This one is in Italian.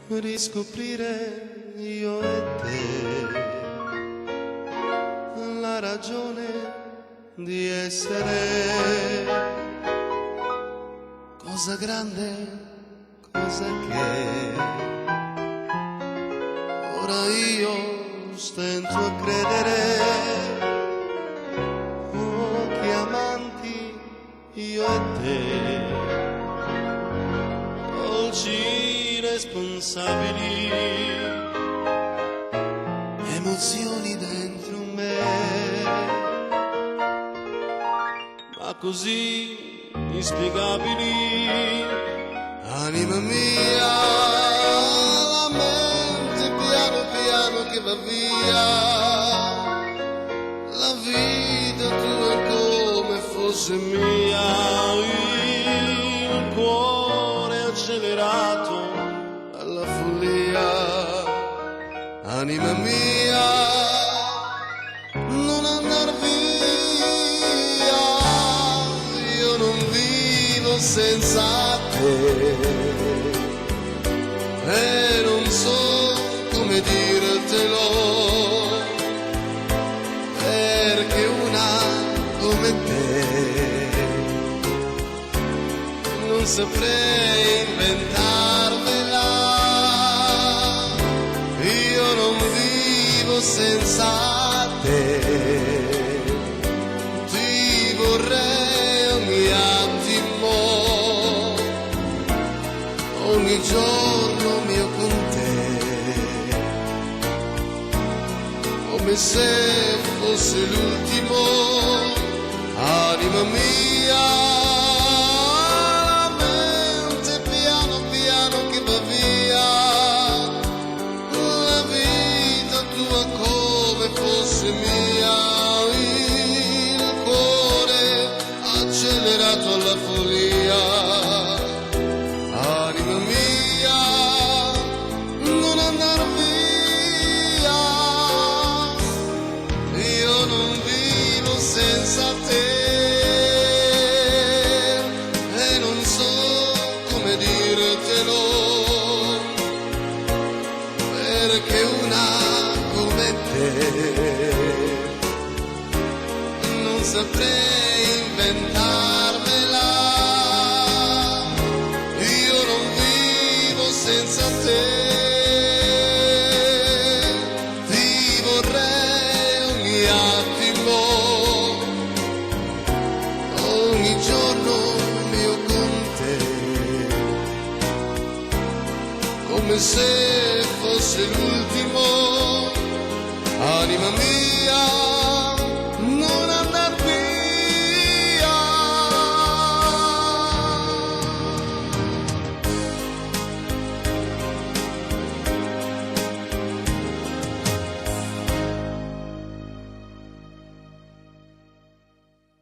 Riscoprire io e te la ragione di essere, cosa grande, cosa che ora io stento a credere. Oh, che amanti io e te, dolci responsabili, emozioni dentro me, ma così inspiegabili. Anima mia, la mente piano piano che va via, la vita tua è come fosse mia, il cuore accelerato alla follia. Anima mia, non andar via, io non vivo senza te e non so come dirtelo, perché una come te non saprei inventarmela. Io non vivo senza te, ti vorrei ogni attimo, ogni giorno mio con te, come se fosse l'ultimo. Anima mia, la mente piano piano che va via, la vita tua come fosse mia, il cuore accelerato alla follia. Anima mia, non andar via, io non vivo senza te e non so come dirtelo, perché una come te non saprei inventarmela. Io non vivo senza te, ti vorrei ogni attimo, ogni giorno mio con te, come se fosse l'ultimo. Anima mia,